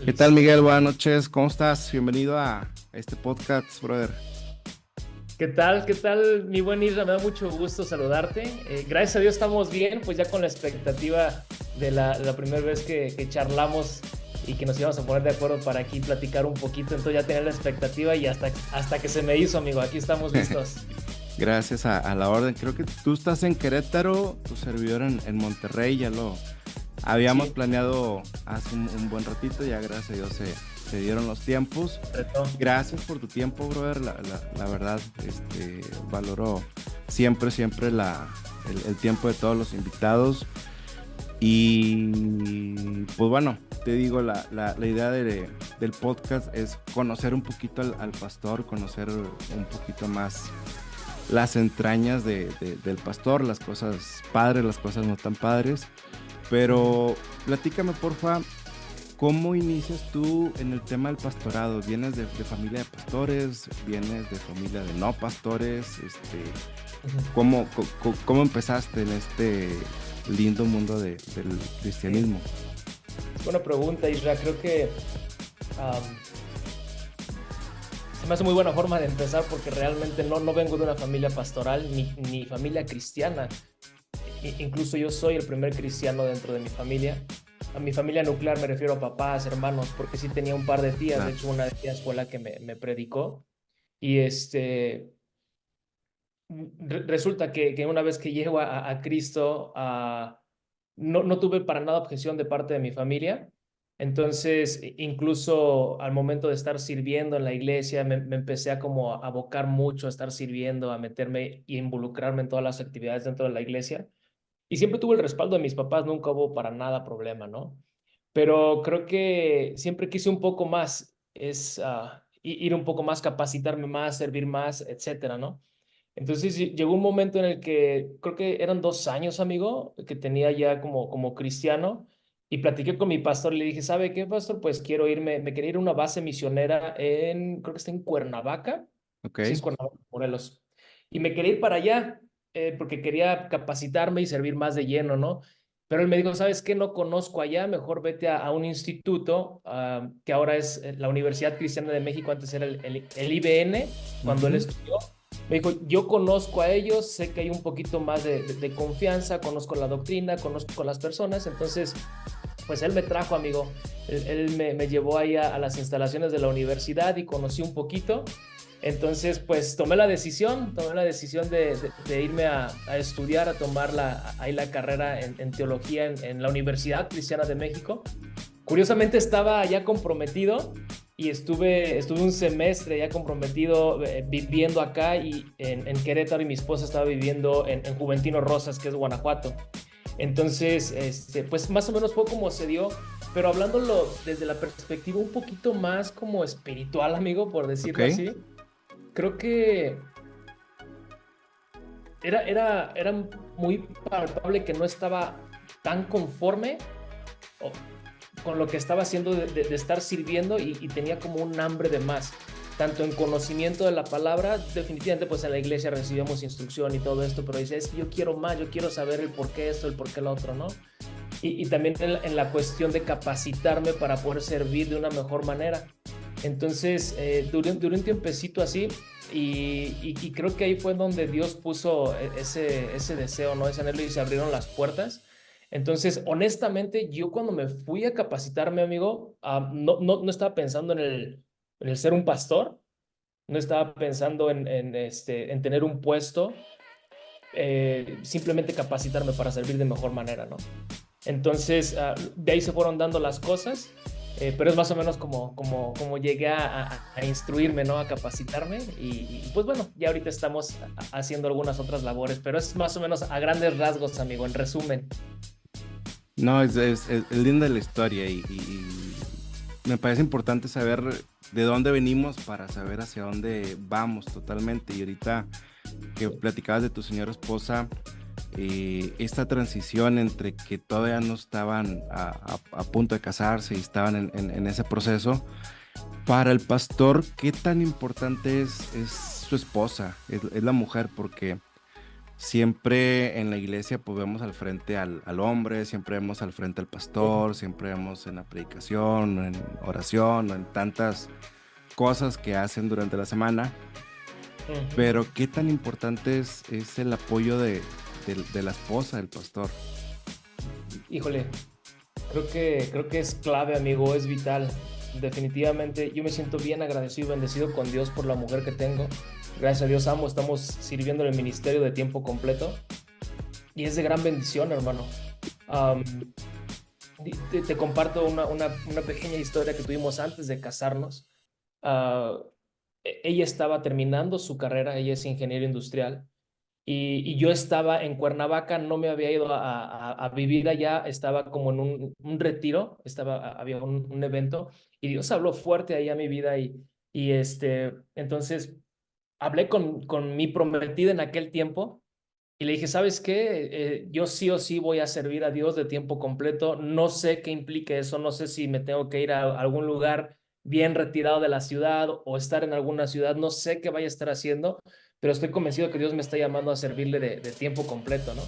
¿Qué tal, Listo. Miguel? Buenas noches, ¿cómo estás? Bienvenido a este podcast, brother. ¿Qué tal? ¿Qué tal, mi buen Isra? Me da mucho gusto saludarte. Gracias a Dios estamos bien, pues ya con la expectativa de la primera vez que charlamos y que nos íbamos a poner de acuerdo para aquí platicar un poquito. Entonces ya tenía la expectativa y hasta que se me hizo, amigo. Aquí estamos listos. Gracias a la orden. Creo que tú estás en Querétaro, tu servidor en Monterrey, ya lo habíamos Sí, planeado hace un buen ratito, ya gracias a Dios se dieron los tiempos. retó. Gracias por tu tiempo, brother. La verdad, valoro siempre el tiempo de todos los invitados. Y pues bueno, te digo, la idea del podcast es conocer un poquito al pastor, conocer un poquito más las entrañas del pastor, las cosas padres, las cosas no tan padres. Ujú. Pero platícame, porfa, ¿cómo inicias tú en el tema del pastorado? ¿Vienes de familia de pastores? ¿Vienes de familia de no pastores? Ujú. ¿Cómo empezaste en este lindo mundo del Sí. cristianismo? Buena pregunta, Isra. Creo que se me hace muy buena forma de empezar porque realmente no vengo de una familia pastoral ni familia cristiana. Incluso yo soy el primer cristiano dentro de mi familia. A mi familia nuclear me refiero a papás, hermanos, porque sí tenía un par de tías. De Claro. hecho, una de ellas fue la que me predicó. Y resulta que una vez que llego a Cristo, no tuve para nada objeción de parte de mi familia. Entonces, incluso al momento de estar sirviendo en la iglesia, me empecé a como a abocar mucho a estar sirviendo, a meterme y involucrarme en todas las actividades dentro de la iglesia. Y siempre tuve el respaldo de mis papás, nunca hubo para nada problema, ¿no? Pero creo que siempre quise un poco más, ir un poco más, capacitarme más, servir más, etcétera, ¿no? Entonces llegó un momento en el que creo que eran 2 años, amigo, que tenía ya como cristiano y platiqué con mi pastor y le dije, ¿sabe qué, pastor? Pues quiero irme, me quería ir a una base misionera creo que está en Cuernavaca, Ok. sí es Cuernavaca, Morelos, y me quería ir para allá porque quería capacitarme y servir más de lleno, ¿no? Pero él me dijo, ¿sabes qué? No conozco allá, mejor vete a un instituto que ahora es la Universidad Cristiana de México, antes era el IBN, cuando él Ujú. estudió. Me dijo, yo conozco a ellos, sé que hay un poquito más de confianza, conozco la doctrina, conozco las personas, entonces, pues él me trajo, amigo, él me llevó ahí a las instalaciones de la universidad y conocí un poquito. Entonces, pues tomé la decisión de irme a estudiar, a tomar ahí la carrera en teología en la Universidad Cristiana de México. Curiosamente estaba ya comprometido y estuve un semestre ya comprometido viviendo acá y en Querétaro y mi esposa estaba viviendo en Juventino Rosas, que es Guanajuato. Entonces, pues más o menos fue como se dio, pero hablándolo desde la perspectiva un poquito más como espiritual, amigo, por Ok. decirlo así, creo que era muy palpable que no estaba tan conforme o- con lo que estaba haciendo de estar sirviendo y tenía como un hambre de más, tanto en conocimiento de la palabra, definitivamente pues en la iglesia recibíamos instrucción y todo esto, pero dice, es que yo quiero más, yo quiero saber el por qué esto, el por qué lo otro, ¿no? Y también en la cuestión de capacitarme para poder servir de una mejor manera. Entonces, duré un tiempecito así y creo que ahí fue donde Dios puso ese deseo, ¿no? Ese anhelo y se abrieron las puertas. Entonces, honestamente, yo cuando me fui a capacitarme, amigo, no estaba pensando en el ser un pastor, no estaba pensando en tener un puesto, simplemente capacitarme para servir de mejor manera, ¿no? Entonces, de ahí se fueron dando las cosas, pero es más o menos como llegué a instruirme, ¿no? A capacitarme pues bueno, ya ahorita estamos haciendo algunas otras labores, pero es más o menos a grandes rasgos, amigo, en resumen. No, es linda la historia y me parece importante saber de dónde venimos para saber hacia dónde vamos totalmente. Y ahorita que Sí. platicabas de tu señora esposa, esta transición entre que todavía no estaban a punto de casarse y estaban en ese proceso, para el pastor, ¿qué tan importante es su esposa, es la mujer? Porque siempre en la iglesia pues vemos al frente al hombre, siempre vemos al frente al Sí. pastor, siempre vemos en la predicación, en oración, en tantas cosas que hacen durante la semana, Ujú. pero qué tan importante es el apoyo de la esposa del pastor. Híjole, creo que es clave, amigo, es vital. Definitivamente, yo me siento bien agradecido y bendecido con Dios por la mujer que tengo. Gracias a Dios, ambos estamos sirviendo en el ministerio de tiempo completo y es de gran bendición, hermano. Am, te comparto una pequeña historia que tuvimos antes de casarnos. Ah, ella estaba terminando su carrera, ella es ingeniero industrial. Y yo estaba en Cuernavaca, no me había ido a vivir allá, estaba como en un retiro, había un evento y Dios habló fuerte ahí a mi vida entonces hablé con mi prometida en aquel tiempo y le dije, ¿sabes qué? Yo sí o sí voy a servir a Dios de tiempo completo, no sé qué implica eso, no sé si me tengo que ir a algún lugar bien retirado de la ciudad o estar en alguna ciudad, no sé qué vaya a estar haciendo, pero estoy convencido que Dios me está llamando a servirle de tiempo completo, ¿no?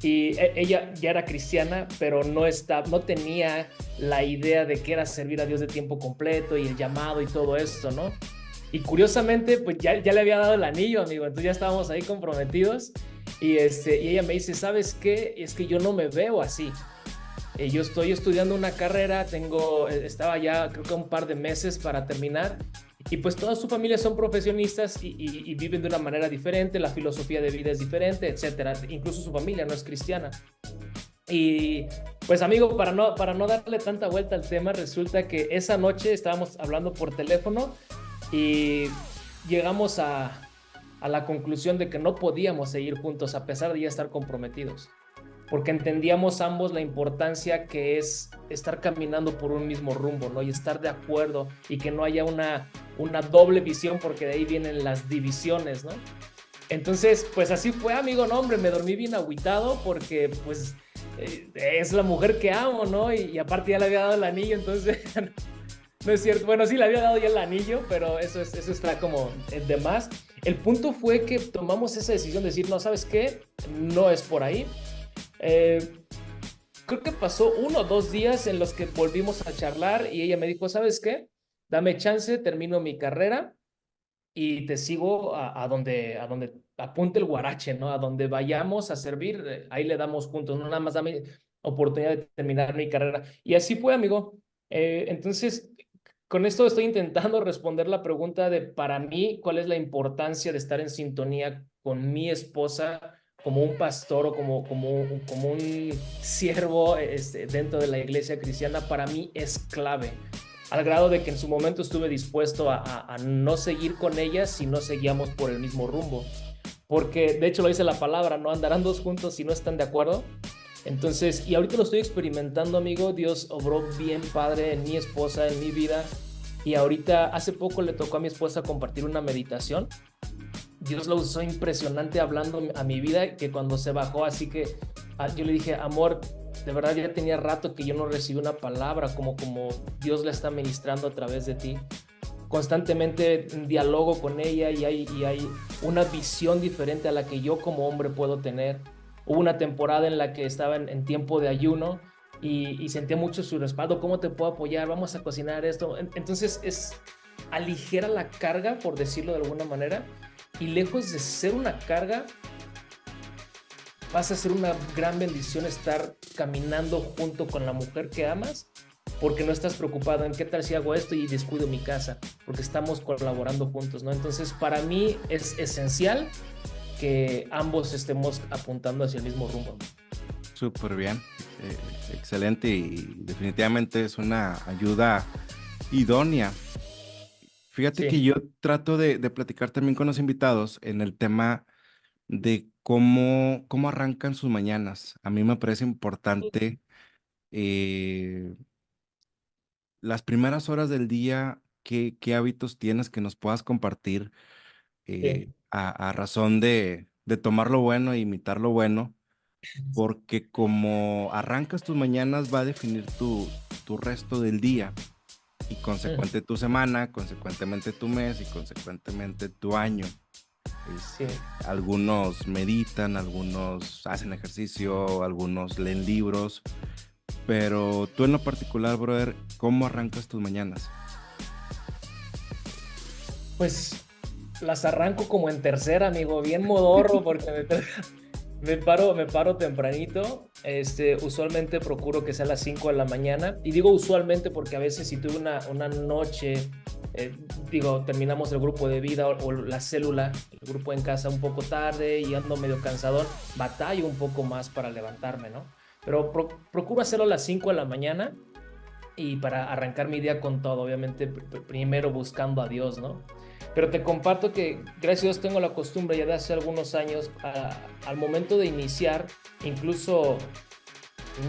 Y ella ya era cristiana, pero no tenía la idea de qué era servir a Dios de tiempo completo y el llamado y todo esto, ¿no? Y curiosamente, pues ya le había dado el anillo, amigo, entonces ya estábamos ahí comprometidos y ella me dice, ¿sabes qué? Es que yo no me veo así. Yo estoy estudiando una carrera, estaba ya creo que un par de meses para terminar y pues toda su familia son profesionistas y viven de una manera diferente, la filosofía de vida es diferente, etcétera. Incluso su familia no es cristiana. Y pues amigo, para no darle tanta vuelta al tema, resulta que esa noche estábamos hablando por teléfono y llegamos a la conclusión de que no podíamos seguir juntos a pesar de ya estar comprometidos porque entendíamos ambos la importancia que es estar caminando por un mismo rumbo, ¿no? Y estar de acuerdo y que no haya una doble visión, porque de ahí vienen las divisiones, ¿no? Entonces, pues así fue, amigo, no, hombre, me dormí bien agüitado porque, pues, es la mujer que amo, ¿no? Y aparte ya le había dado el anillo, entonces, no es cierto. Bueno, sí, le había dado ya el anillo, pero eso está como de más. El punto fue que tomamos esa decisión de decir, no, ¿sabes qué? No es por ahí. Eh, Creo que pasó 1 o 2 días en los que volvimos a charlar y ella me dijo, ¿sabes qué? Dame chance, termino mi carrera y te sigo a donde apunte el guarache, ¿no? A donde vayamos a servir, ahí le damos juntos, no nada más dame oportunidad de terminar mi carrera. Y así fue, amigo. Entonces, con esto estoy intentando responder la pregunta de, para mí, ¿cuál es la importancia de estar en sintonía con mi esposa como un pastor o como un siervo dentro de la iglesia cristiana? Para mí es clave al grado de que en su momento estuve dispuesto a no seguir con ella si no seguíamos por el mismo rumbo. Porque de hecho lo dice la palabra, no andarán dos juntos si no están de acuerdo. Entonces, y ahorita lo estoy experimentando, amigo. Dios obró bien padre en mi esposa, en mi vida. Y ahorita, hace poco le tocó a mi esposa compartir una meditación. Dios lo usó impresionante hablando a mi vida, que cuando se bajó, así que yo le dije, amor, de verdad ya tenía rato que yo no recibí una palabra como Dios la está ministrando a través de ti. Constantemente dialogo con ella y hay una visión diferente a la que yo como hombre puedo tener. Hubo una temporada en la que estaba en tiempo de ayuno y sentía mucho su respaldo. ¿Cómo te puedo apoyar? Vamos a cocinar esto. Entonces aligera la carga, por decirlo de alguna manera, y lejos de ser una carga, pasa a ser una gran bendición estar caminando junto con la mujer que amas, porque no estás preocupado en qué tal si hago esto y descuido mi casa, porque estamos colaborando juntos, ¿no? Entonces, para mí es esencial que ambos estemos apuntando hacia el mismo rumbo. Súper bien, excelente y definitivamente es una ayuda idónea. Fíjate que Sí. yo trato de platicar también con los invitados en el tema de cómo arrancan sus mañanas. A mí me parece importante eh, las primeras horas del día, qué hábitos tienes que nos puedas compartir Sí. a razón de tomar lo bueno e imitar lo bueno, porque como arrancas tus mañanas va a definir tu resto del día y Ujú. consecuente tu semana, consecuentemente tu mes y consecuentemente tu año. Sí. Algunos meditan, algunos hacen ejercicio, algunos leen libros, pero tú en lo particular, brother, ¿cómo arrancas tus mañanas? Pues las arranco como en tercera, amigo, bien modorro, porque me paro tempranito. Usualmente procuro que sea a las 5 de la mañana. Y digo usualmente porque a veces si tuve una noche, terminamos el grupo de vida o la célula, el grupo en casa un poco tarde y ando medio cansadón, batallo un poco más para levantarme, ¿no? Pero procuro hacerlo a las 5 de la mañana y para arrancar mi día con todo, obviamente primero buscando a Dios, ¿no? Pero te comparto que gracias a Dios tengo la costumbre ya de hace algunos años al momento de iniciar, incluso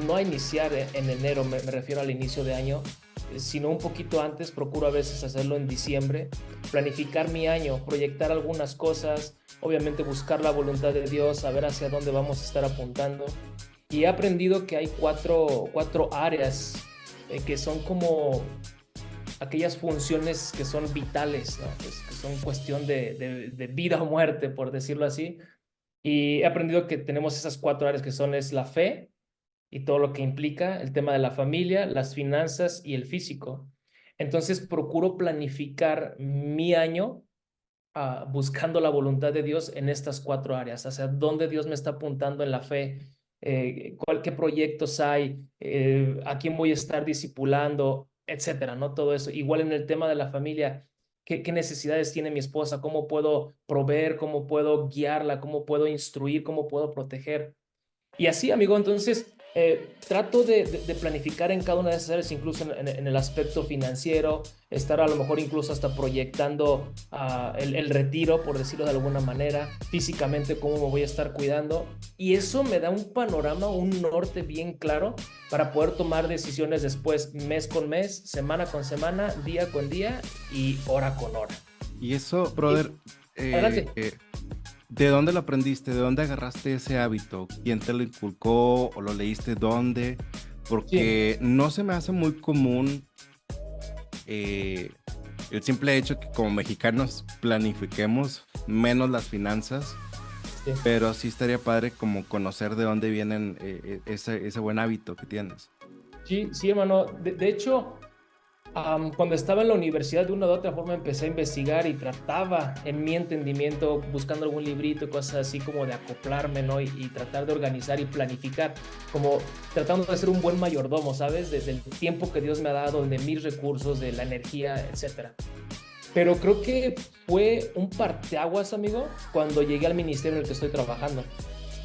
no a iniciar en enero, me refiero al inicio de año, sino un poquito antes, procuro a veces hacerlo en diciembre, planificar mi año, proyectar algunas cosas, obviamente buscar la voluntad de Dios, saber hacia dónde vamos a estar apuntando. Y he aprendido que hay cuatro áreas que son como aquellas funciones que son vitales, ¿no? Que son cuestión de vida o muerte, por decirlo así. Y he aprendido que tenemos esas cuatro áreas que es la fe y todo lo que implica, el tema de la familia, las finanzas y el físico. Entonces procuro planificar mi año buscando la voluntad de Dios en estas cuatro áreas, hacia dónde Dios me está apuntando en la fe, qué proyectos hay, a quién voy a estar discipulando, etcétera, ¿no? Todo eso. Igual en el tema de la familia, qué necesidades tiene mi esposa, cómo puedo proveer, cómo puedo guiarla, cómo puedo instruir, cómo puedo proteger. Y así, amigo, entonces trato de planificar en cada una de esas áreas, incluso en el aspecto financiero, estar a lo mejor incluso hasta proyectando el retiro, por decirlo de alguna manera, físicamente cómo me voy a estar cuidando. Y eso me da un panorama, un norte bien claro para poder tomar decisiones después, mes con mes, semana con semana, día con día y hora con hora. Y eso, brother, Adelante. ¿de dónde lo aprendiste? ¿De dónde agarraste ese hábito? ¿Quién te lo inculcó o lo leíste dónde? Porque Sí. no se me hace muy común el simple hecho que como mexicanos planifiquemos menos las finanzas, Sí. pero sí estaría padre como conocer de dónde vienen ese buen hábito que tienes. Sí, sí, hermano. De hecho, cuando estaba en la universidad, de una u otra forma empecé a investigar y trataba en mi entendimiento, buscando algún librito y cosas así como de acoplarme, ¿no? Y tratar de organizar y planificar, como tratando de ser un buen mayordomo, ¿sabes? Desde el tiempo que Dios me ha dado, de mis recursos, de la energía, etcétera. Pero creo que fue un parteaguas, amigo, cuando llegué al ministerio en el que estoy trabajando.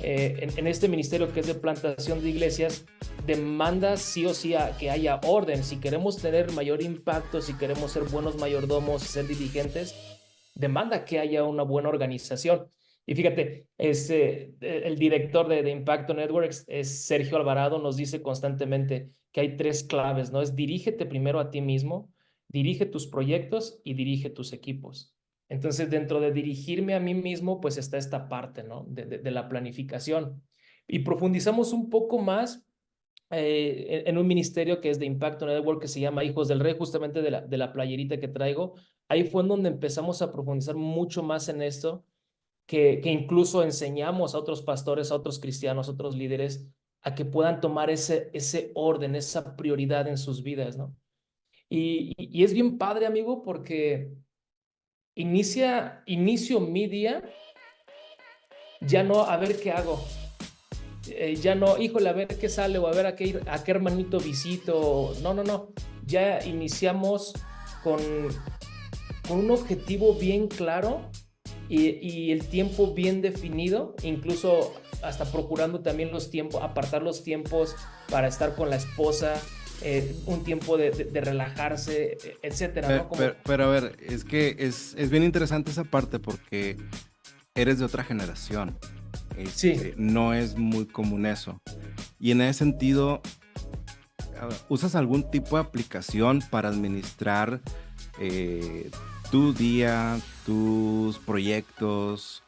En este ministerio que es de plantación de iglesias, demanda sí o sí que haya orden. Si queremos tener mayor impacto, si queremos ser buenos mayordomos, ser dirigentes, demanda que haya una buena organización. Y fíjate, el director de Impacto Networks, es Sergio Alvarado, nos dice constantemente que hay tres claves, ¿no? Es dirígete primero a ti mismo, dirige tus proyectos y dirige tus equipos. Entonces, dentro de dirigirme a mí mismo, pues está esta parte, ¿no? De la planificación. Y profundizamos un poco más en un ministerio que es de Impacto Network que se llama Hijos del Rey, justamente de la playerita que traigo. Ahí fue en donde empezamos a profundizar mucho más en esto, que incluso enseñamos a otros pastores, a otros cristianos, a otros líderes, a que puedan tomar ese orden, esa prioridad en sus vidas, ¿no? Y es bien padre, amigo, porque inicio mi día ya no a ver qué hago, ya no, híjole, a ver qué sale o a ver a qué hermanito visito. No, no, no. Ya iniciamos con, con un objetivo bien claro y el tiempo bien definido, incluso hasta procurando también los tiempos, apartar los tiempos para estar con la esposa, un tiempo de relajarse, etcétera, ¿no? Pero a ver, es que es bien interesante esa parte porque eres de otra generación. Sí. No es muy común eso. Y en ese sentido, ¿usas algún tipo de aplicación para administrar tu día, tus proyectos,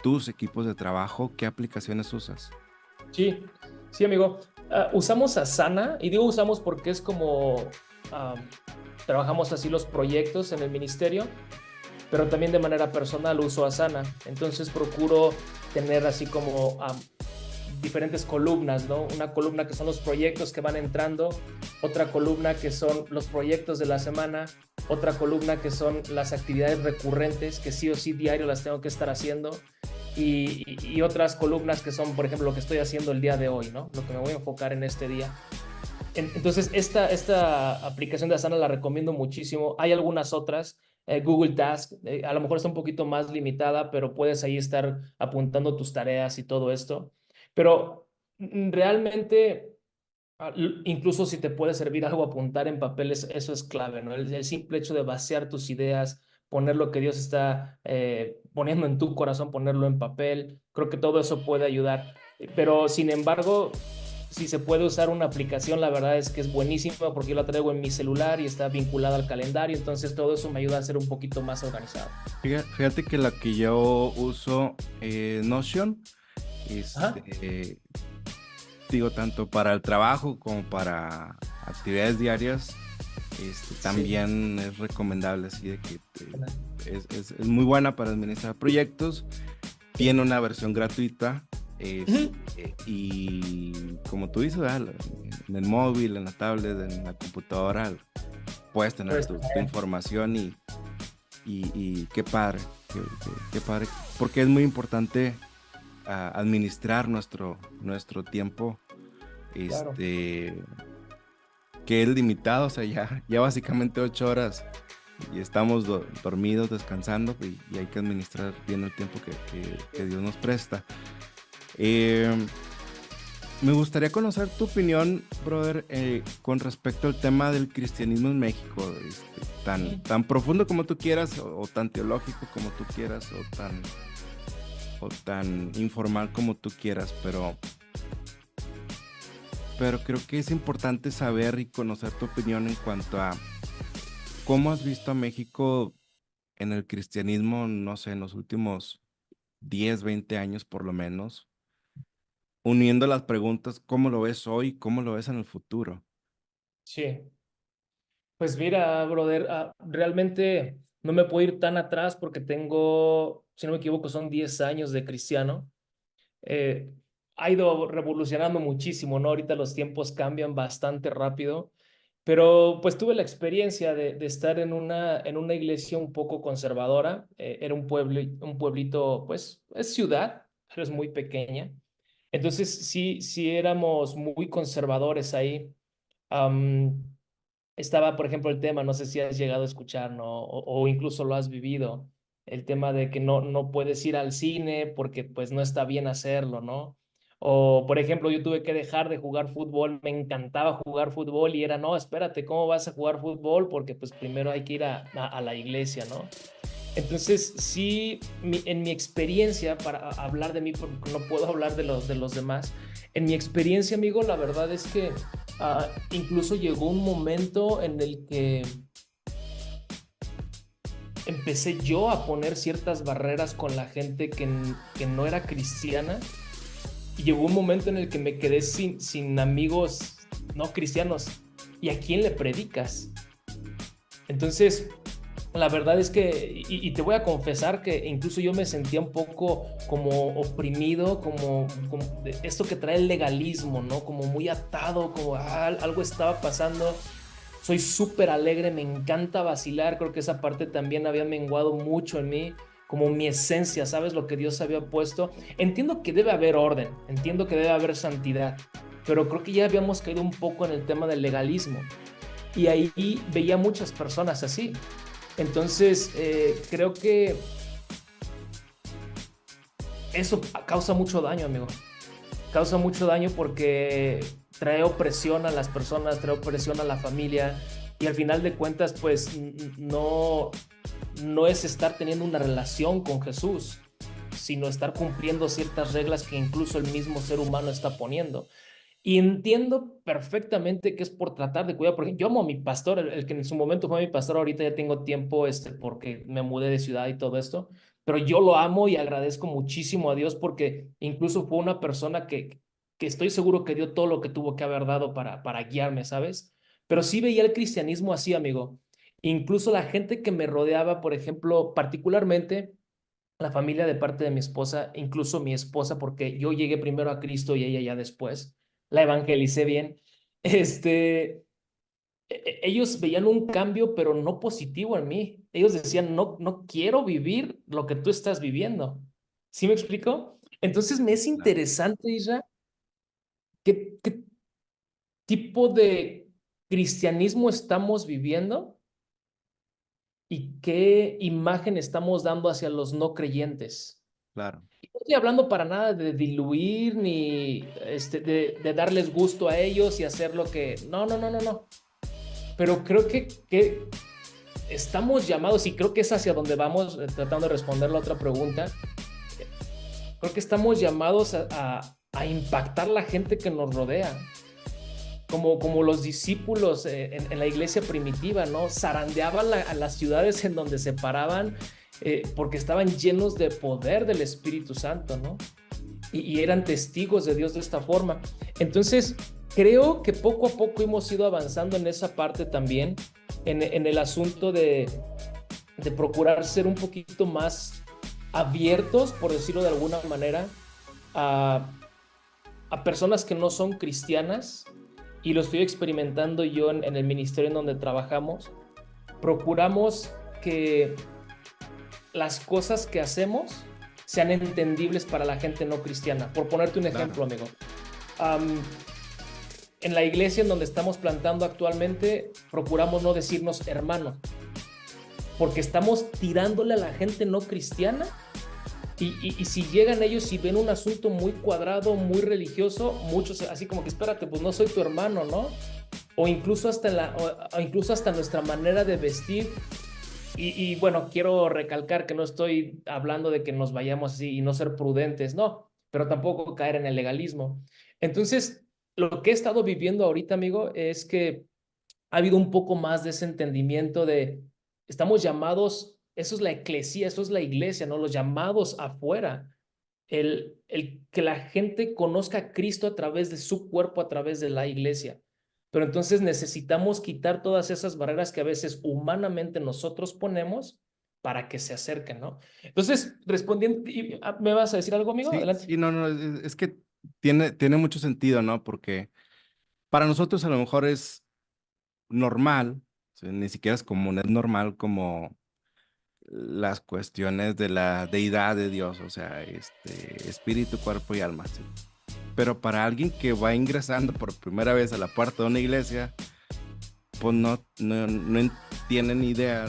tus equipos de trabajo? ¿Qué aplicaciones usas? Sí, sí, amigo. Usamos Asana, y digo usamos porque es como trabajamos así los proyectos en el ministerio. pero también de manera personal uso Asana. Entonces procuro tener así como diferentes columnas, ¿no? Una columna que son los proyectos que van entrando, otra columna que son los proyectos de la semana, otra columna que son las actividades recurrentes que sí o sí diario las tengo que estar haciendo y otras columnas que son, por ejemplo, lo que estoy haciendo el día de hoy, ¿no? Lo que me voy a enfocar en este día. Entonces, esta aplicación de Asana la recomiendo muchísimo. Hay algunas otras. Google Task, a lo mejor está un poquito más limitada, pero puedes ahí estar apuntando tus tareas y todo esto. Pero realmente, incluso si te puede servir algo apuntar en papel, eso es clave, ¿no? El simple hecho de vaciar tus ideas, poner lo que Dios está poniendo en tu corazón, ponerlo en papel, creo que todo eso puede ayudar. Pero sin embargo, si se puede usar una aplicación, la verdad es que es buenísima porque yo la traigo en mi celular y está vinculada al calendario, entonces todo eso me ayuda a ser un poquito más organizado. Fíjate que la que yo uso, Notion, Ajá. digo, tanto para el trabajo como para actividades diarias, Sí. también es recomendable, así de que es muy buena para administrar proyectos, tiene una versión gratuita, Ujú. y como tú dices, ¿verdad? En el móvil, en la tablet, en la computadora, puedes tener Pues, tu información y qué padre, qué padre, porque es muy importante administrar nuestro tiempo, claro. este, que es limitado, o sea, ya básicamente 8 horas y estamos dormidos, descansando y hay que administrar bien el tiempo que Dios nos presta. Eh, Me gustaría conocer tu opinión, brother, con respecto al tema del cristianismo en México, tan profundo como tú quieras, o tan teológico como tú quieras, o tan informal como tú quieras, pero creo que es importante saber y conocer tu opinión en cuanto a cómo has visto a México en el cristianismo, no sé, en los últimos 10, 20 años por lo menos, uniendo las preguntas, ¿cómo lo ves hoy? ¿Cómo lo ves en el futuro? Sí. Pues mira, brother, realmente no me puedo ir tan atrás porque tengo, si no me equivoco, son 10 años de cristiano. Eh, Ha ido revolucionando muchísimo, ¿no? Ahorita los tiempos cambian bastante rápido, pero pues tuve la experiencia de estar en una iglesia un poco conservadora. Era un pueblito, pues es ciudad, pero es muy pequeña. Entonces sí, sí éramos muy conservadores ahí. Am, Estaba, por ejemplo, el tema, no sé si has llegado a escuchar, ¿no? O incluso lo has vivido, el tema de que no puedes ir al cine porque pues no está bien hacerlo, ¿no? O, por ejemplo, yo tuve que dejar de jugar fútbol, me encantaba jugar fútbol y era, no, espérate, ¿cómo vas a jugar fútbol? Porque pues primero hay que ir a la iglesia, ¿no? Entonces, sí, en mi experiencia, para hablar de mí, porque no puedo hablar de los demás, en mi experiencia, amigo, la verdad es que incluso llegó un momento en el que empecé yo a poner ciertas barreras con la gente que no era cristiana y llegó un momento en el que me quedé sin amigos no cristianos. ¿Y a quién le predicas? Entonces, la verdad es que, y te voy a confesar que incluso yo me sentía un poco como oprimido, como esto que trae el legalismo, ¿no? Como muy atado, como algo estaba pasando. Soy súper alegre, me encanta vacilar, creo que esa parte también había menguado mucho en mí, como mi esencia, ¿sabes? Lo que Dios había puesto. Entiendo que debe haber orden, entiendo que debe haber santidad, pero creo que ya habíamos caído un poco en el tema del legalismo. Y ahí veía muchas personas así. Entonces, creo que eso causa mucho daño, amigo. Causa mucho daño porque trae opresión a las personas, trae opresión a la familia y al final de cuentas, pues no es estar teniendo una relación con Jesús, sino estar cumpliendo ciertas reglas que incluso el mismo ser humano está poniendo. Y entiendo perfectamente que es por tratar de cuidar, porque yo amo a mi pastor, el que en su momento fue mi pastor, ahorita ya tengo tiempo, porque me mudé de ciudad y todo esto, pero yo lo amo y agradezco muchísimo a Dios porque incluso fue una persona que estoy seguro que dio todo lo que tuvo que haber dado para guiarme, ¿sabes? Pero sí veía el cristianismo así, amigo. Incluso la gente que me rodeaba, por ejemplo, particularmente la familia de parte de mi esposa, incluso mi esposa, porque yo llegué primero a Cristo y ella ya después, la evangelicé bien. Ellos veían un cambio, pero no positivo en mí. Ellos decían, no, no quiero vivir lo que tú estás viviendo. ¿Sí me explico? Entonces me es Claro, interesante, Isra, qué tipo de cristianismo estamos viviendo y qué imagen estamos dando hacia los no creyentes. claro, No estoy hablando para nada de diluir ni de darles gusto a ellos y hacer lo que... No, no, no, no, no. Pero creo que estamos llamados, y creo que es hacia donde vamos, tratando de responder la otra pregunta, creo que estamos llamados a impactar la gente que nos rodea, como los discípulos en la iglesia primitiva, ¿no? Zarandeaban a las ciudades en donde se paraban porque estaban llenos de poder del Espíritu Santo, ¿no? Y eran testigos de Dios de esta forma. Entonces, creo que poco a poco hemos ido avanzando en esa parte también, en el asunto de procurar ser un poquito más abiertos, por decirlo de alguna manera, a, a personas que no son cristianas, y lo estoy experimentando yo en el ministerio en donde trabajamos. Procuramos que las cosas que hacemos sean entendibles para la gente no cristiana. Por ponerte un ejemplo, claro. amigo. Um, en la iglesia en donde estamos plantando actualmente, procuramos no decirnos hermano, porque estamos tirándole a la gente no cristiana. Y si llegan ellos y ven un asunto muy cuadrado, muy religioso, muchos así como que espérate, pues no soy tu hermano, ¿no? O incluso o incluso hasta nuestra manera de vestir. Y bueno, quiero recalcar que no estoy hablando de que nos vayamos así y no ser prudentes, no, pero tampoco caer en el legalismo. Entonces, lo que he estado viviendo ahorita, amigo, es que ha habido un poco más de ese entendimiento de, estamos llamados, eso es la eclesía, eso es la iglesia, ¿no? Los llamados afuera, el que la gente conozca a Cristo a través de su cuerpo, a través de la iglesia. Pero entonces necesitamos quitar todas esas barreras que a veces humanamente nosotros ponemos para que se acerquen, ¿no? Entonces, respondiendo, ¿me vas a decir algo, amigo? Sí, Adelante. sí, no, no, es que tiene mucho sentido, ¿no? Porque para nosotros a lo mejor es normal, o sea, ni siquiera es común, es normal como las cuestiones de la deidad de Dios, o sea, espíritu, cuerpo y alma, ¿sí? Pero para alguien que va ingresando por primera vez a la puerta de una iglesia, pues no tienen idea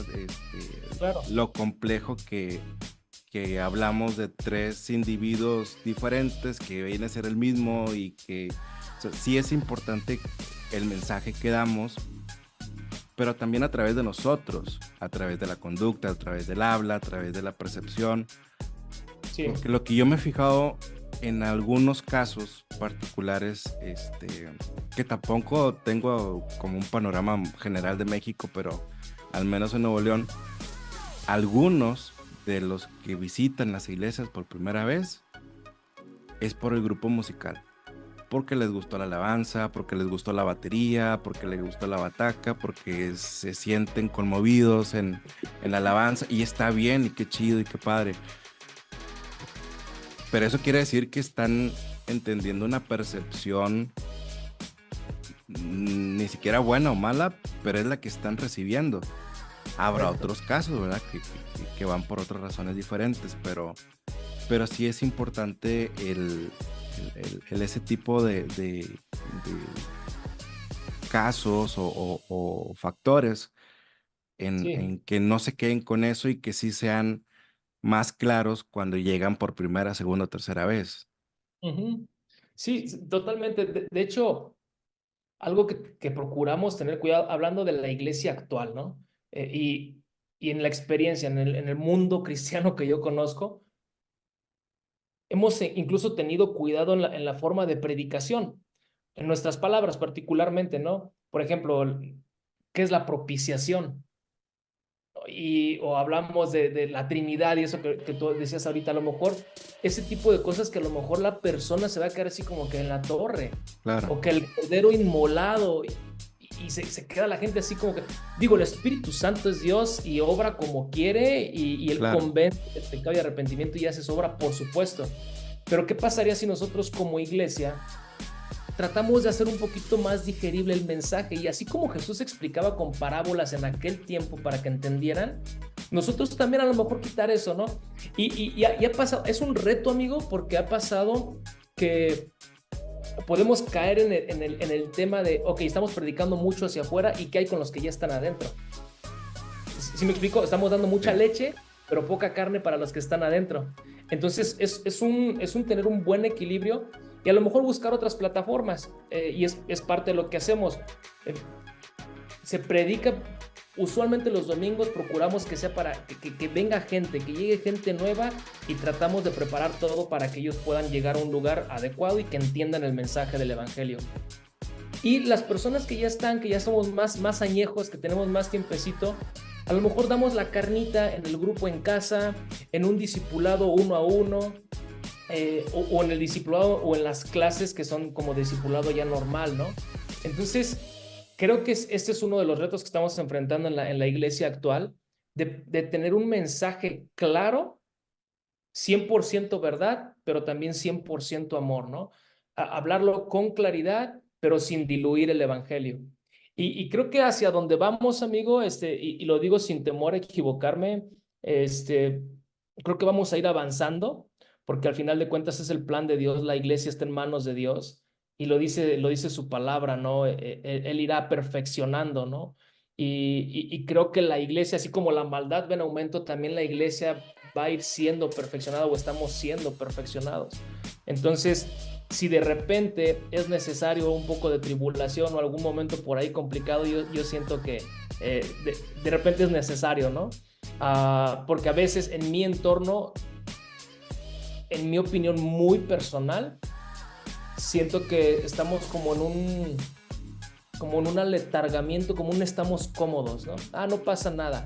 Claro. lo complejo que hablamos de tres individuos diferentes que viene a ser el mismo y que o sea, sí es importante el mensaje que damos, pero también a través de nosotros, a través de la conducta, a través del habla, a través de la percepción. Sí. Porque lo que yo me he fijado en algunos casos particulares, que tampoco tengo como un panorama general de México, pero al menos en Nuevo León, algunos de los que visitan las iglesias por primera vez es por el grupo musical. Porque les gustó la alabanza, porque les gustó la batería, porque les gustó la bataca, porque se sienten conmovidos en la alabanza y está bien y qué chido y qué padre. Pero eso quiere decir que están entendiendo una percepción ni siquiera buena o mala, pero es la que están recibiendo. Habrá otros casos, ¿verdad? Que van por otras razones diferentes, pero sí es importante ese tipo de casos o factores Sí. en que no se queden con eso y que sí sean más claros cuando llegan por primera, segunda o tercera vez. Ujú. Sí, totalmente. De hecho, algo que procuramos tener cuidado, hablando de la iglesia actual, ¿no? Y en la experiencia, en el mundo cristiano que yo conozco, hemos incluso tenido cuidado en la forma de predicación, en nuestras palabras particularmente, ¿no? Por ejemplo, ¿qué es la propiciación? O hablamos de la Trinidad y eso que tú decías ahorita, a lo mejor ese tipo de cosas que a lo mejor la persona se va a quedar así como que en la torre, Claro, o que el cordero inmolado, y y se queda la gente así como que, digo, el Espíritu Santo es Dios y obra como quiere y Él Claro. convence de pecado y arrepentimiento y hace su obra, por supuesto. Pero ¿qué pasaría si nosotros como iglesia tratamos de hacer un poquito más digerible el mensaje? Y así como Jesús explicaba con parábolas en aquel tiempo para que entendieran, nosotros también a lo mejor quitar eso, ¿no? Y ha pasado, es un reto, amigo, porque ha pasado que podemos caer en el tema de, ok, estamos predicando mucho hacia afuera y ¿qué hay con los que ya están adentro? ¿Sí me explico? Estamos dando mucha leche, pero poca carne para los que están adentro. Entonces es un tener un buen equilibrio y a lo mejor buscar otras plataformas, y es parte de lo que hacemos. Se predica usualmente los domingos, procuramos que sea para que venga gente, que llegue gente nueva y tratamos de preparar todo para que ellos puedan llegar a un lugar adecuado y que entiendan el mensaje del evangelio. Y las personas que ya están, que ya somos más añejos, que tenemos más tiempecito, a lo mejor damos la carnita en el grupo en casa, en un discipulado 1 a 1, o en el discipulado o en las clases que son como discipulado ya normal, ¿no? Entonces, creo que este es uno de los retos que estamos enfrentando en la iglesia actual, de tener un mensaje claro, 100% verdad, pero también 100% amor, ¿no? Hablarlo con claridad, pero sin diluir el evangelio. Y creo que hacia donde vamos, amigo, y lo digo sin temor a equivocarme, creo que vamos a ir avanzando, porque al final de cuentas es el plan de Dios, la iglesia está en manos de Dios, y lo dice su palabra, ¿no? Él irá perfeccionando, ¿no? Y creo que la iglesia, así como la maldad va en aumento, también la iglesia va a ir siendo perfeccionada o estamos siendo perfeccionados. Entonces, si de repente es necesario un poco de tribulación o algún momento por ahí complicado, yo siento que de repente es necesario, ¿no? Porque a veces en mi entorno, en mi opinión muy personal, siento que estamos como en un aletargamiento, como un estamos cómodos, ¿no? No pasa nada.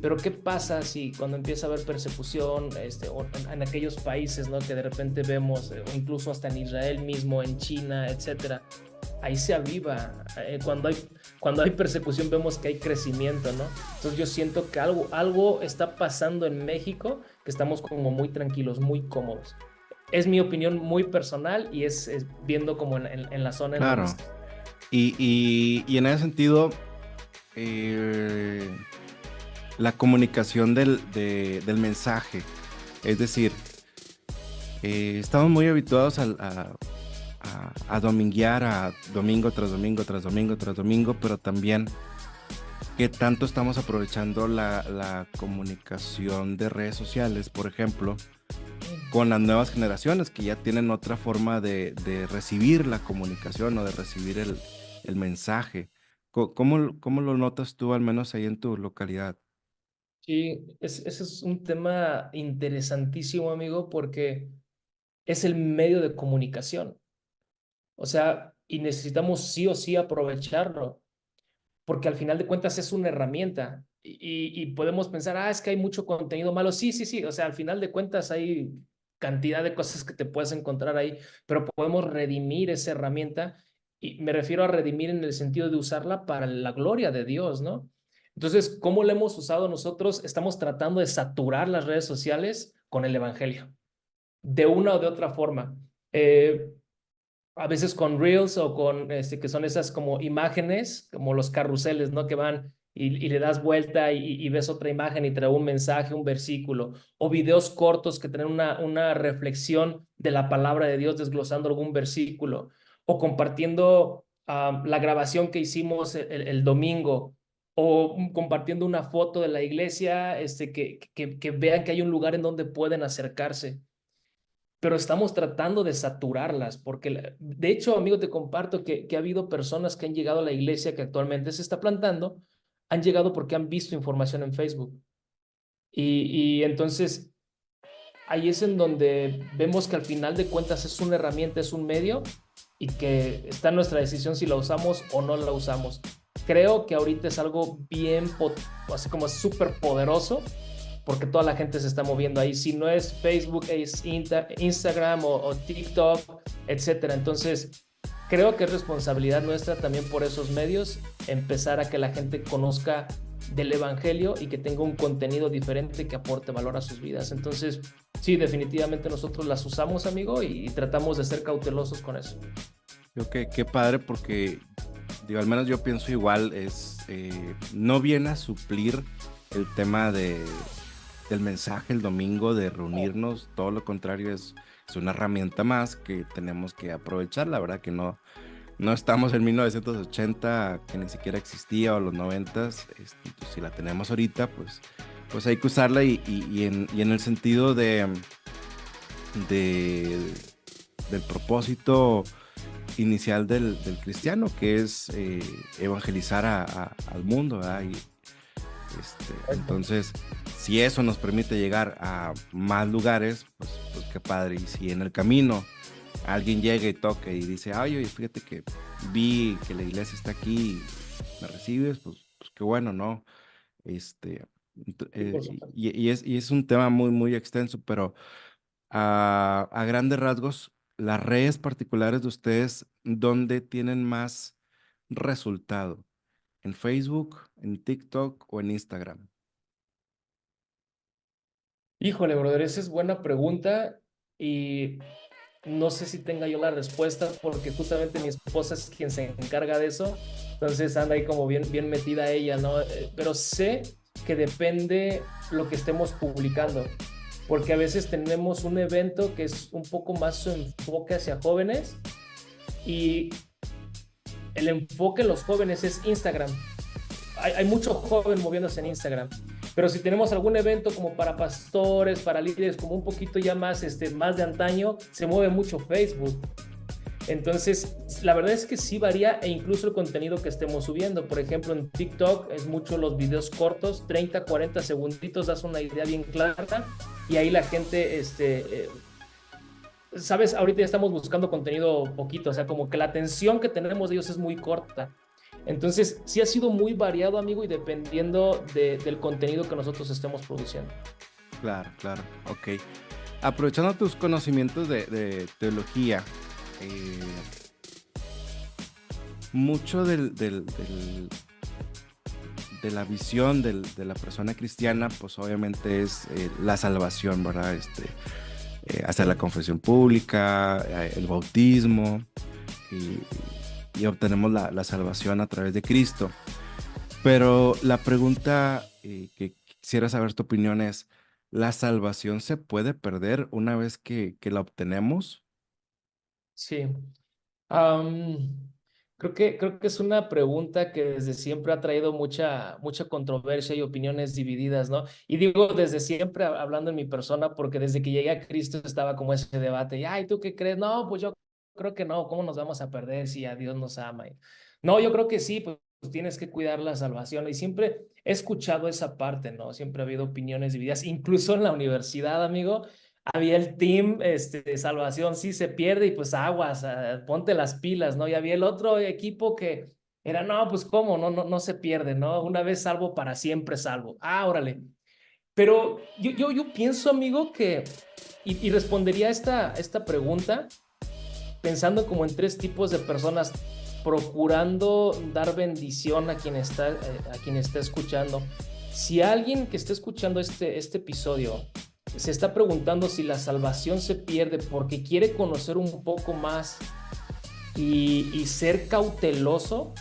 Pero ¿qué pasa si cuando empieza a haber persecución, o en aquellos países, ¿no? Que de repente vemos, o incluso hasta en Israel mismo, en China, etcétera? Ahí se aviva. Cuando hay persecución vemos que hay crecimiento, ¿no? Entonces yo siento que algo está pasando en México, que estamos como muy tranquilos, muy cómodos. Es mi opinión muy personal y es viendo como en la zona. Claro. Y en ese sentido, la comunicación del mensaje, es decir, estamos muy habituados a dominguear, a domingo tras domingo, tras domingo, tras domingo, pero también qué tanto estamos aprovechando la comunicación de redes sociales, por ejemplo, con las nuevas generaciones que ya tienen otra forma de recibir la comunicación o de recibir el mensaje. ¿Cómo lo notas tú, al menos ahí en tu localidad? Sí, ese es un tema interesantísimo, amigo, porque es el medio de comunicación. O sea, y necesitamos sí o sí aprovecharlo, porque al final de cuentas es una herramienta. Y podemos pensar, es que hay mucho contenido malo. Sí, sí, sí. O sea, al final de cuentas hay cantidad de cosas que te puedes encontrar ahí, pero podemos redimir esa herramienta. Y me refiero a redimir en el sentido de usarla para la gloria de Dios, ¿no? Entonces, ¿cómo lo hemos usado nosotros? Estamos tratando de saturar las redes sociales con el evangelio, de una o de otra forma. A veces con Reels o con, que son esas como imágenes, como los carruseles, ¿no? Que van y le das vuelta y ves otra imagen y trae un mensaje, un versículo, o videos cortos que traen una reflexión de la palabra de Dios desglosando algún versículo, o compartiendo la grabación que hicimos el domingo, o compartiendo una foto de la iglesia, que vean que hay un lugar en donde pueden acercarse. Pero estamos tratando de saturarlas, porque de hecho, amigo, te comparto que ha habido personas que han llegado a la iglesia que actualmente se está plantando, han llegado porque han visto información en Facebook. Y entonces ahí es en donde vemos que al final de cuentas es una herramienta, es un medio, y que está en nuestra decisión si la usamos o no la usamos. Creo que ahorita es algo bien, así como súper poderoso, porque toda la gente se está moviendo ahí. Si no es Facebook, es Instagram o TikTok, etcétera. Entonces, creo que es responsabilidad nuestra también por esos medios empezar a que la gente conozca del evangelio y que tenga un contenido diferente que aporte valor a sus vidas. Entonces, sí, definitivamente nosotros las usamos, amigo, y tratamos de ser cautelosos con eso. Creo que qué padre porque, digo, al menos yo pienso igual, no viene a suplir el tema del mensaje el domingo, de reunirnos, todo lo contrario, es una herramienta más que tenemos que aprovechar. La verdad que no estamos en 1980, que ni siquiera existía, o los 90s. Pues, si la tenemos ahorita, pues hay que usarla, y en el sentido del propósito inicial del cristiano, que es evangelizar al mundo, ¿verdad? Entonces, si eso nos permite llegar a más lugares, pues qué padre. Y si en el camino alguien llega y toca y dice, ay, oye, fíjate que vi que la iglesia está aquí, ¿me recibes? Pues qué bueno, ¿no? Y es un tema muy, muy extenso, pero a grandes rasgos, las redes particulares de ustedes, ¿dónde tienen más resultado? ¿En Facebook, en TikTok o en Instagram? Híjole, brother, esa es buena pregunta y no sé si tenga yo la respuesta porque justamente mi esposa es quien se encarga de eso, entonces anda ahí como bien, bien metida ella, ¿no? Pero sé que depende lo que estemos publicando, porque a veces tenemos un evento que es un poco más su enfoque hacia jóvenes y el enfoque en los jóvenes es Instagram. Hay mucho joven moviéndose en Instagram. Pero si tenemos algún evento como para pastores, para líderes, como un poquito ya más, más de antaño, se mueve mucho Facebook. Entonces, la verdad es que sí varía e incluso el contenido que estemos subiendo. Por ejemplo, en TikTok es mucho los videos cortos, 30, 40 segunditos, das una idea bien clara y ahí la gente, sabes, ahorita ya estamos buscando contenido poquito, o sea, como que la atención que tenemos de ellos es muy corta. Entonces, sí ha sido muy variado, amigo, y dependiendo del contenido que nosotros estemos produciendo. Claro, claro, ok. Aprovechando tus conocimientos de teología, mucho de la visión de la persona cristiana, pues obviamente es la salvación, ¿verdad? Hacer la confesión pública, el bautismo, y obtenemos la salvación a través de Cristo. Pero la pregunta que quisiera saber tu opinión es, ¿la salvación se puede perder una vez que la obtenemos? Sí. Am, creo que es una pregunta que desde siempre ha traído mucha controversia y opiniones divididas, ¿no? Y digo desde siempre hablando en mi persona, porque desde que llegué a Cristo estaba como ese debate, y, ay, ¿tú qué crees? No, pues yo creo que no, ¿cómo nos vamos a perder si a Dios nos ama? No, yo creo que sí, pues tienes que cuidar la salvación. Y siempre he escuchado esa parte, ¿no? Siempre ha habido opiniones divididas, incluso en la universidad, amigo había el team de salvación, sí se pierde y pues aguas, ponte las pilas, ¿no? Y había el otro equipo que era, no, pues cómo, no se pierde, ¿no? Una vez salvo, para siempre salvo. Ah, órale. Pero yo pienso, amigo, que, y respondería a esta pregunta pensando como en tres tipos de personas procurando dar bendición a quien está escuchando. Si alguien que está escuchando este episodio se está preguntando si la salvación se pierde porque quiere conocer un poco más y ser cauteloso,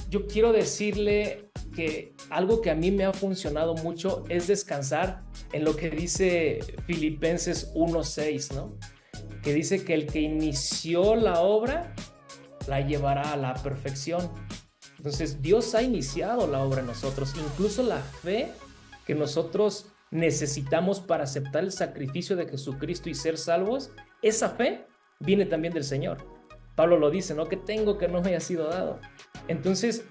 yo quiero decirle que algo que a mí me ha funcionado mucho es descansar en lo que dice Filipenses 1:6, ¿no? Que dice que el que inició la obra la llevará a la perfección. Entonces, Dios ha iniciado la obra en nosotros, incluso la fe que nosotros necesitamos para aceptar el sacrificio de Jesucristo y ser salvos, esa fe viene también del Señor. Pablo lo dice, ¿no? Que tengo que no me haya sido dado. Entonces,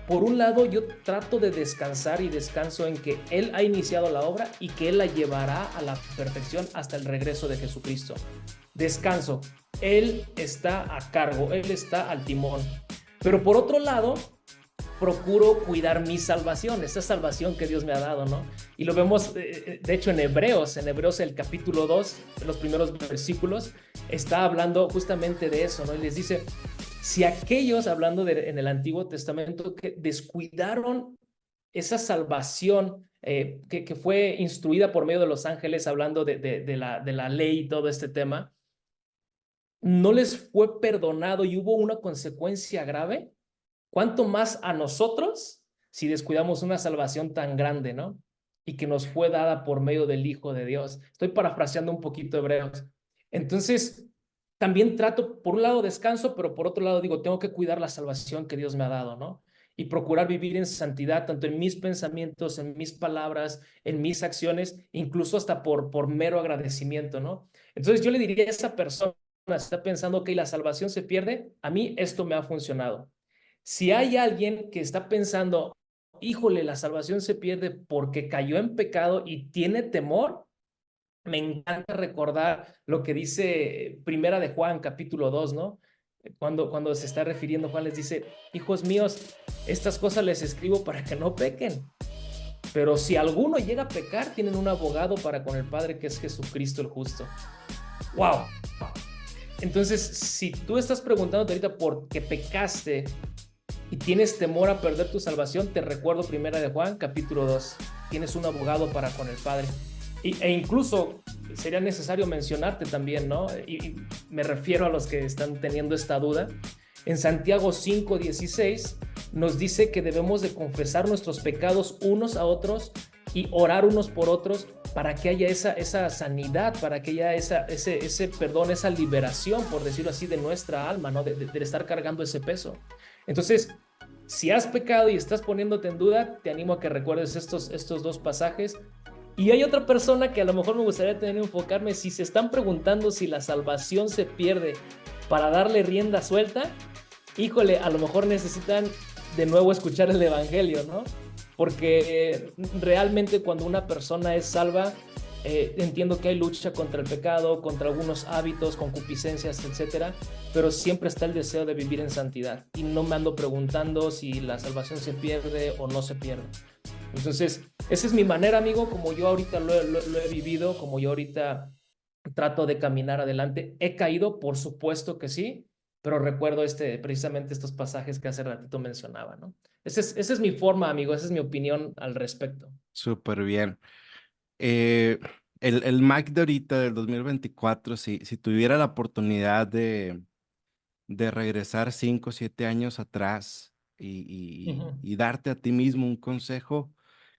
por un lado, yo trato de descansar y descanso en que Él ha iniciado la obra y que Él la llevará a la perfección hasta el regreso de Jesucristo. Descanso. Él está a cargo, Él está al timón. Pero por otro lado, procuro cuidar mi salvación, esa salvación que Dios me ha dado, ¿no? Y lo vemos, de hecho, en Hebreos el capítulo 2, los primeros versículos, está hablando justamente de eso, ¿no? Y les dice, si aquellos, hablando en el Antiguo Testamento, que descuidaron esa salvación que fue instruida por medio de los ángeles, hablando de la ley y todo este tema, no les fue perdonado y hubo una consecuencia grave, ¿cuánto más a nosotros si descuidamos una salvación tan grande, ¿no? Y que nos fue dada por medio del Hijo de Dios. Estoy parafraseando un poquito Hebreos. Entonces, también trato, por un lado descanso, pero por otro lado digo, tengo que cuidar la salvación que Dios me ha dado, ¿no? Y procurar vivir en santidad, tanto en mis pensamientos, en mis palabras, en mis acciones, incluso hasta por mero agradecimiento, ¿no? Entonces yo le diría a esa persona, está pensando que la salvación se pierde, a mí esto me ha funcionado. Si hay alguien que está pensando, híjole, la salvación se pierde porque cayó en pecado y tiene temor, me encanta recordar lo que dice Primera de Juan, capítulo 2, ¿no? Cuando se está refiriendo, Juan les dice, hijos míos, estas cosas les escribo para que no pequen. Pero si alguno llega a pecar, tienen un abogado para con el Padre, que es Jesucristo el justo. ¡Wow! Entonces, si tú estás preguntándote ahorita por qué pecaste y tienes temor a perder tu salvación, te recuerdo Primera de Juan, capítulo 2. Tienes un abogado para con el Padre. E incluso sería necesario mencionarte también, ¿no? Y me refiero a los que están teniendo esta duda. En Santiago 5:16 nos dice que debemos de confesar nuestros pecados unos a otros y orar unos por otros para que haya esa sanidad, para que haya ese perdón, esa liberación, por decirlo así, de nuestra alma, ¿no? De estar cargando ese peso. Entonces, si has pecado y estás poniéndote en duda, te animo a que recuerdes estos dos pasajes. Y hay otra persona que a lo mejor me gustaría enfocarme, si se están preguntando si la salvación se pierde para darle rienda suelta, híjole, a lo mejor necesitan de nuevo escuchar el evangelio, ¿no? Porque realmente cuando una persona es salva, entiendo que hay lucha contra el pecado, contra algunos hábitos, concupiscencias, etcétera, pero siempre está el deseo de vivir en santidad y no me ando preguntando si la salvación se pierde o no se pierde. Entonces, esa es mi manera, amigo, como yo ahorita lo he vivido, como yo ahorita trato de caminar adelante. He caído, por supuesto que sí, pero recuerdo precisamente estos pasajes que hace ratito mencionaba, ¿no? Esa es mi forma, amigo, esa es mi opinión al respecto. Súper bien. El Mac de ahorita, del 2024, si tuviera la oportunidad de regresar 5 o 7 años atrás y darte a ti mismo un consejo,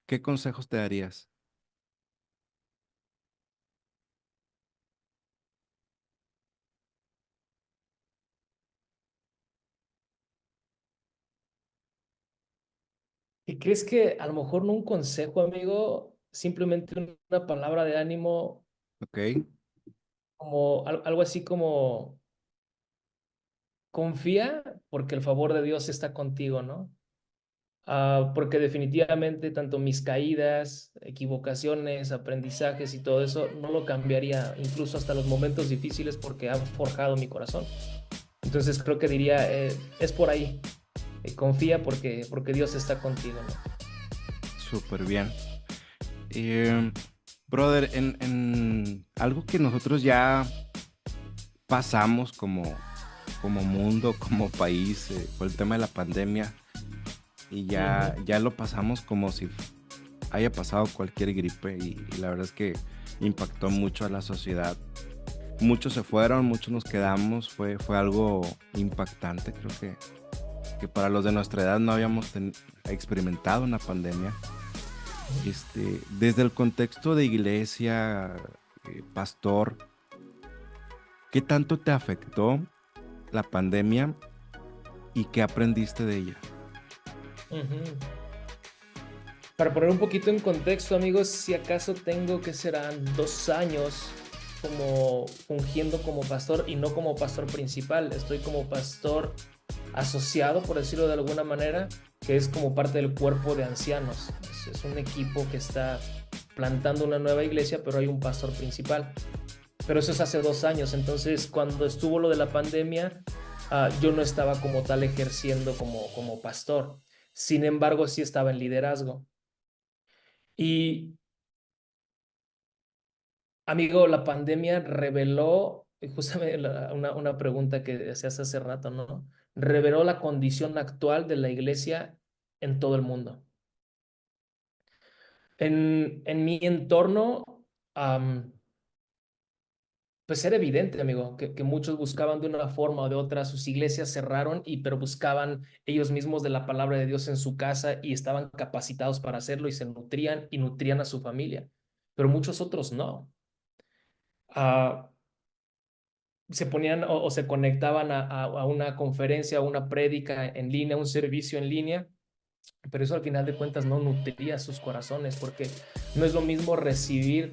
¿qué consejos te darías? ¿Y crees que a lo mejor no un consejo, amigo, simplemente una palabra de ánimo, Ok, como algo así como confía porque el favor de Dios está contigo, ¿no? Porque definitivamente tanto mis caídas, equivocaciones, aprendizajes y todo eso no lo cambiaría, incluso hasta los momentos difíciles, porque han forjado mi corazón. Entonces creo que diría, es por ahí, confía porque Dios está contigo, ¿no? súper bien. Brother, en algo que nosotros ya pasamos como mundo, como país, por el tema de la pandemia, y ya lo pasamos como si haya pasado cualquier gripe, y la verdad es que impactó mucho a la sociedad. Muchos se fueron, muchos nos quedamos, fue algo impactante. Creo que para los de nuestra edad no habíamos experimentado una pandemia. Desde el contexto de iglesia, pastor, ¿qué tanto te afectó la pandemia y qué aprendiste de ella? Para poner un poquito en contexto, amigos, si acaso tengo que serán 2 años como fungiendo como pastor y no como pastor principal. Estoy como pastor asociado, por decirlo de alguna manera, que es como parte del cuerpo de ancianos. Es un equipo que está plantando una nueva iglesia, pero hay un pastor principal. Pero eso es hace 2 años. Entonces, cuando estuvo lo de la pandemia, yo no estaba como tal ejerciendo como pastor. Sin embargo, sí estaba en liderazgo. Y, amigo, la pandemia reveló, y justamente una pregunta que hacías hace rato, ¿no? Reveló la condición actual de la iglesia en todo el mundo. En mi entorno, pues era evidente, amigo, que muchos buscaban de una forma o de otra, sus iglesias cerraron, pero buscaban ellos mismos de la palabra de Dios en su casa y estaban capacitados para hacerlo y se nutrían y nutrían a su familia, pero muchos otros no. Ah, Se ponían o se conectaban a una conferencia, a una prédica en línea, un servicio en línea, pero eso al final de cuentas no nutría sus corazones, porque no es lo mismo recibir,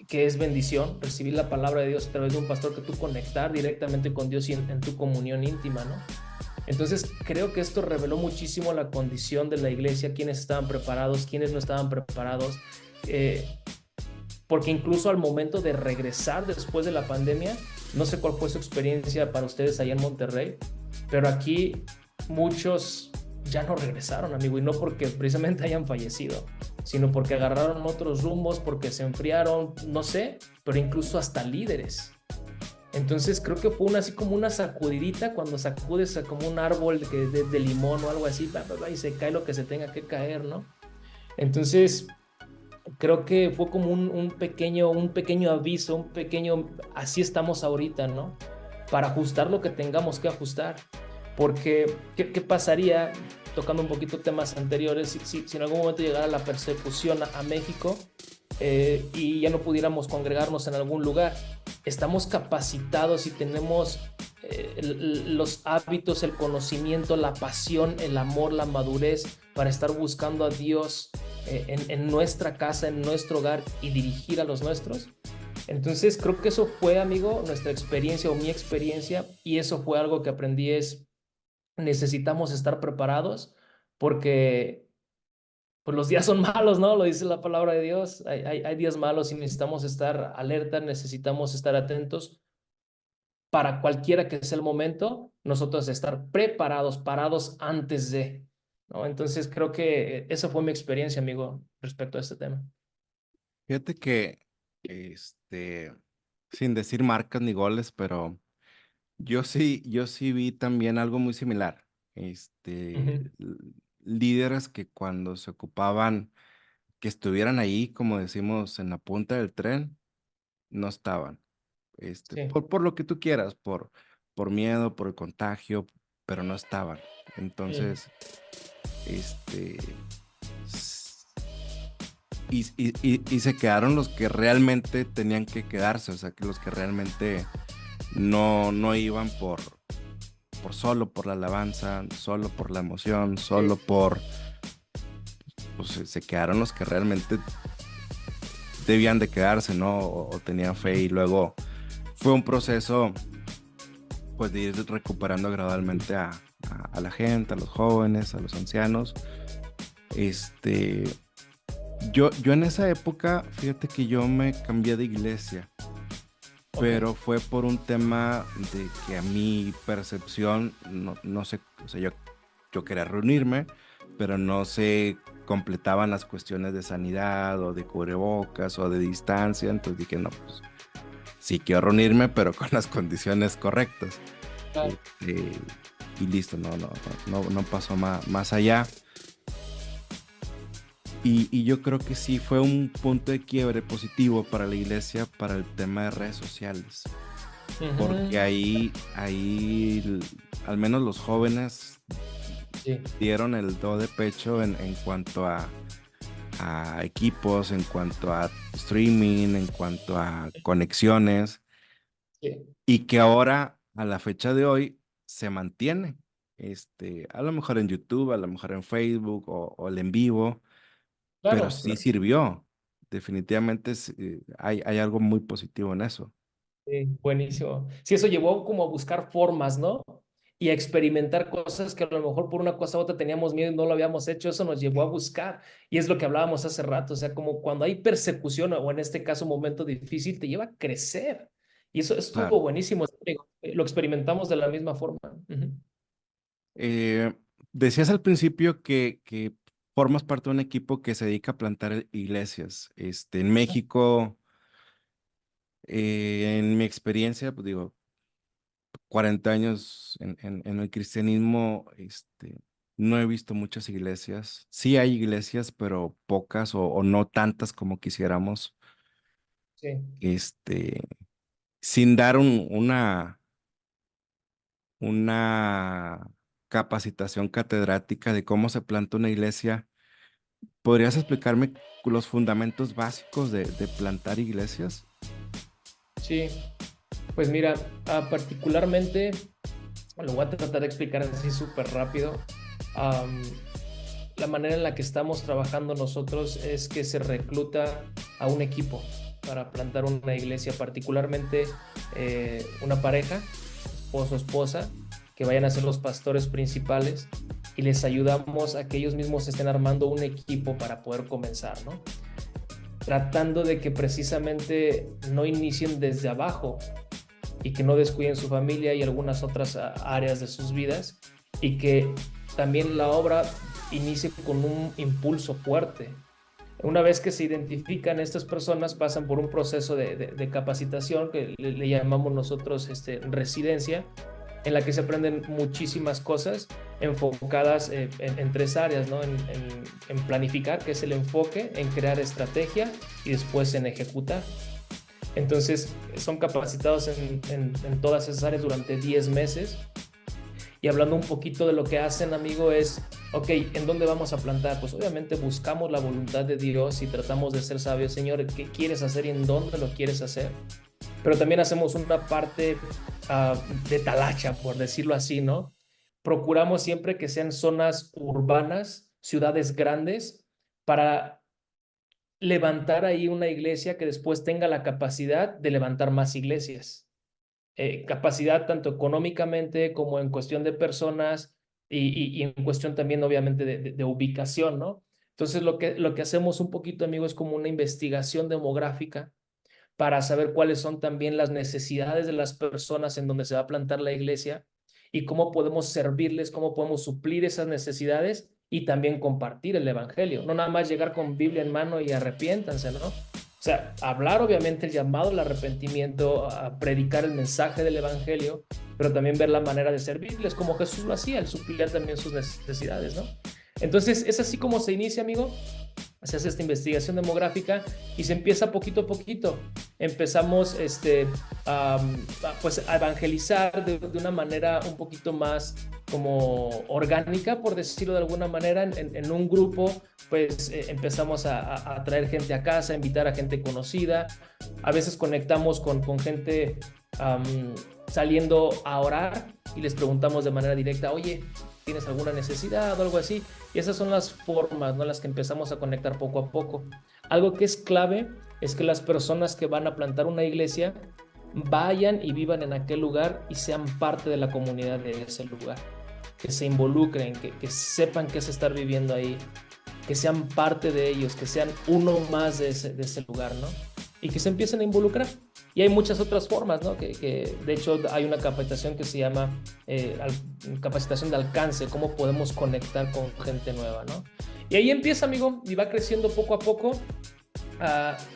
que es bendición, recibir la palabra de Dios a través de un pastor, que tú conectar directamente con Dios y en tu comunión íntima, ¿no? Entonces, creo que esto reveló muchísimo la condición de la iglesia, quiénes estaban preparados, quiénes no estaban preparados, eh, porque incluso al momento de regresar después de la pandemia, no sé cuál fue su experiencia para ustedes allá en Monterrey, pero aquí muchos ya no regresaron, amigo, y no porque precisamente hayan fallecido, sino porque agarraron otros rumbos, porque se enfriaron, no sé, pero incluso hasta líderes. Entonces creo que fue así como una sacudidita, cuando sacudes como un árbol de limón o algo así, y se cae lo que se tenga que caer, ¿no? Entonces creo que fue como un pequeño aviso, así estamos ahorita, ¿no? Para ajustar lo que tengamos que ajustar. Porque, ¿qué pasaría, tocando un poquito temas anteriores, si en algún momento llegara la persecución a México, y ya no pudiéramos congregarnos en algún lugar? Estamos capacitados y tenemos los hábitos, el conocimiento, la pasión, el amor, la madurez para estar buscando a Dios en nuestra casa, en nuestro hogar, y dirigir a los nuestros. Entonces creo que eso fue, amigo, nuestra experiencia o mi experiencia, y eso fue algo que aprendí: necesitamos estar preparados, porque pues los días son malos, ¿no? Lo dice la palabra de Dios. Hay días malos y necesitamos estar alerta, necesitamos estar atentos para cualquiera que sea el momento, nosotros estar preparados, parados antes de, ¿no? Entonces creo que esa fue mi experiencia, amigo, respecto a este tema. Fíjate que, este, sin decir marcas ni goles, pero yo sí vi también algo muy similar. Ujú. Líderes que cuando se ocupaban que estuvieran ahí, como decimos, en la punta del tren, no estaban. Sí, Por lo que tú quieras, por miedo, por el contagio, pero no estaban. sí, Entonces, este, s- y se quedaron los que realmente tenían que quedarse, o sea, que los que realmente no iban por solo por la alabanza, solo por la emoción, sí, solo pues se quedaron los que realmente debían de quedarse, ¿no? O tenían fe, y luego fue un proceso pues de ir recuperando gradualmente a la gente, a los jóvenes, a los ancianos. Este, yo en esa época, fíjate que yo me cambié de iglesia, ok, pero fue por un tema de que a mi percepción, no sé, o sea, yo quería reunirme, pero no se completaban las cuestiones de sanidad o de cubrebocas o de distancia, entonces dije, no, pues sí quiero reunirme, pero con las condiciones correctas. claro. Este, y listo, no pasó más allá. Y yo creo que sí fue un punto de quiebre positivo para la iglesia para el tema de redes sociales, porque Ujú. ahí al menos los jóvenes Sí, dieron el do de pecho en cuanto a equipos, en cuanto a streaming, en cuanto a conexiones, sí, y que ahora, a la fecha de hoy, se mantiene. A lo mejor en YouTube, a lo mejor en Facebook o el en vivo, pero claro, sí claro. sirvió. Definitivamente hay algo muy positivo en eso. Sí, buenísimo. Sí, eso llevó como a buscar formas, ¿no? Y a experimentar cosas que a lo mejor por una cosa u otra teníamos miedo y no lo habíamos hecho. Eso nos llevó a buscar. Y es lo que hablábamos hace rato. O sea, como cuando hay persecución, o en este caso un momento difícil, te lleva a crecer. Y eso estuvo Claro. buenísimo. Lo experimentamos de la misma forma. Ujú. Eh, Decías al principio que formas parte de un equipo que se dedica a plantar iglesias. En México, en mi experiencia, pues digo, 40 años en el cristianismo, no he visto muchas iglesias. Sí hay iglesias, pero pocas o no tantas como quisiéramos. Sí. Este, sin dar una capacitación catedrática de cómo se planta una iglesia. ¿Podrías explicarme los fundamentos básicos de plantar iglesias? Sí, pues mira, particularmente, lo voy a tratar de explicar así súper rápido. Am, la manera en la que estamos trabajando nosotros es que se recluta a un equipo para plantar una iglesia, particularmente una pareja, esposo, esposa, que vayan a ser los pastores principales y les ayudamos a que ellos mismos estén armando un equipo para poder comenzar, ¿no? Tratando de que precisamente no inicien desde abajo y que no descuiden su familia y algunas otras áreas de sus vidas, y que también la obra inicie con un impulso fuerte. Una vez que se identifican, estas personas pasan por un proceso de capacitación que le llamamos nosotros residencia, en la que se aprenden muchísimas cosas enfocadas en tres áreas, ¿no? En planificar, que es el enfoque, en crear estrategia y después en ejecutar. Entonces, son capacitados en todas esas áreas durante 10 meses. Y hablando un poquito de lo que hacen, amigo, es, ok, ¿en dónde vamos a plantar? Pues obviamente buscamos la voluntad de Dios y tratamos de ser sabios. Señor, ¿qué quieres hacer y en dónde lo quieres hacer? Pero también hacemos una parte de talacha, por decirlo así, ¿no? Procuramos siempre que sean zonas urbanas, ciudades grandes, para levantar ahí una iglesia que después tenga la capacidad de levantar más iglesias. Capacidad tanto económicamente como en cuestión de personas y en cuestión también obviamente de ubicación, ¿no? Entonces lo que hacemos un poquito, amigo, es como una investigación demográfica para saber cuáles son también las necesidades de las personas en donde se va a plantar la iglesia y cómo podemos servirles, cómo podemos suplir esas necesidades y también compartir el evangelio. No nada más llegar con Biblia en mano y arrepiéntanse, ¿no? O sea, hablar obviamente el llamado al arrepentimiento, a predicar el mensaje del evangelio, pero también ver la manera de servirles como Jesús lo hacía, el suplir también sus necesidades, ¿no? Entonces, es así como se inicia, amigo. Se hace esta investigación demográfica y se empieza poquito a poquito. Empezamos pues a evangelizar de una manera un poquito más como orgánica, por decirlo de alguna manera, en un grupo, pues empezamos a traer gente a casa, a invitar a gente conocida. A veces conectamos con gente saliendo a orar y les preguntamos de manera directa, oye, ¿tienes alguna necesidad o algo así? Y esas son las formas, ¿no?, las que empezamos a conectar poco a poco. Algo que es clave es que las personas que van a plantar una iglesia vayan y vivan en aquel lugar y sean parte de la comunidad de ese lugar. Que se involucren, que sepan qué es estar viviendo ahí, que sean parte de ellos, que sean uno más de ese lugar, ¿no? Y que se empiecen a involucrar. Y hay muchas otras formas, ¿no? Que de hecho hay una capacitación que se llama capacitación de alcance, cómo podemos conectar con gente nueva, ¿no? Y ahí empieza, amigo, y va creciendo poco a poco.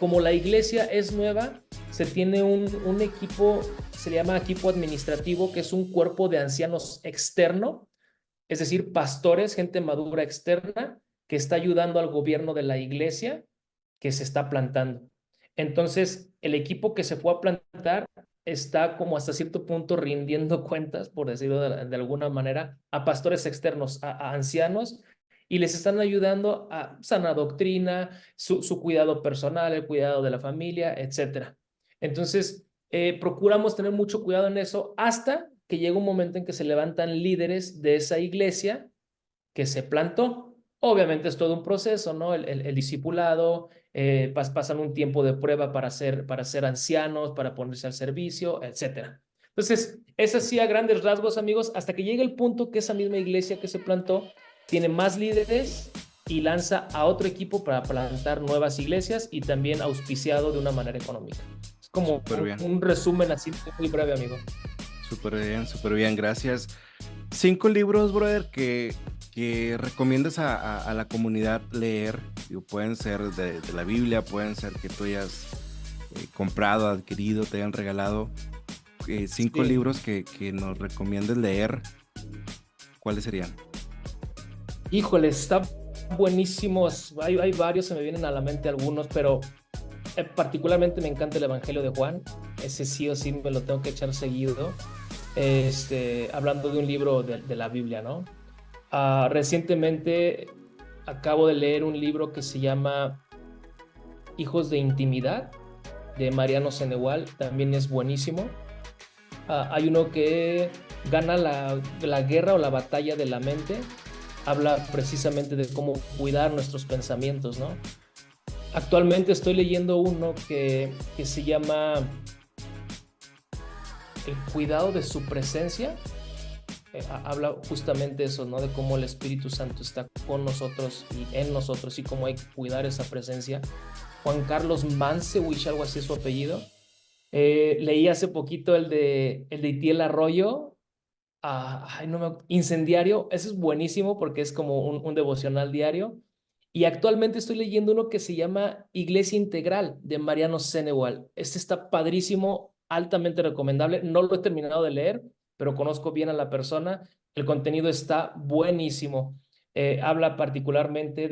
Como la iglesia es nueva, se tiene un equipo, se le llama equipo administrativo, que es un cuerpo de ancianos externo, es decir, pastores, gente madura externa, que está ayudando al gobierno de la iglesia que se está plantando. Entonces, el equipo que se fue a plantar está como hasta cierto punto rindiendo cuentas, por decirlo de alguna manera, a pastores externos, a ancianos, y les están ayudando a sana doctrina, su cuidado personal, el cuidado de la familia, etcétera. Entonces, procuramos tener mucho cuidado en eso hasta que llega un momento en que se levantan líderes de esa iglesia que se plantó. Obviamente es todo un proceso, ¿no? El discipulado, pasan un tiempo de prueba para ser ancianos, para ponerse al servicio, etcétera. Entonces, es así a grandes rasgos, amigos, hasta que llega el punto que esa misma iglesia que se plantó tiene más líderes y lanza a otro equipo para plantar nuevas iglesias y también auspiciado de una manera económica. Es como un resumen así muy breve, amigo. Súper bien, gracias. 5 libros, brother, que que recomiendas a la comunidad leer. Digo, pueden ser de la Biblia, pueden ser que tú hayas comprado, adquirido, te hayan regalado 5 Sí. libros que nos recomiendes leer. ¿Cuáles serían? Híjole, está buenísimos. Hay varios, se me vienen a la mente algunos, pero particularmente me encanta el Evangelio de Juan. Ese sí o sí me lo tengo que echar seguido. Hablando de un libro de la Biblia, ¿no? Recientemente acabo de leer un libro que se llama Hijos de Intimidad, de Mariano Senegal. También es buenísimo. Hay uno que gana la guerra o la batalla de la mente. Habla precisamente de cómo cuidar nuestros pensamientos, ¿no? Actualmente estoy leyendo uno que se llama El cuidado de su presencia. Habla justamente eso, ¿no? De cómo el Espíritu Santo está con nosotros y en nosotros y cómo hay que cuidar esa presencia. Juan Carlos Mansewich, algo así es su apellido. Leí hace poquito el de Itiel Arroyo. Incendiario. Ese es buenísimo porque es como un devocional diario. Y actualmente estoy leyendo uno que se llama Iglesia Integral, de Mariano Senegal. Este está padrísimo, altamente recomendable. No lo he terminado de leer, pero conozco bien a la persona. El contenido está buenísimo. Habla particularmente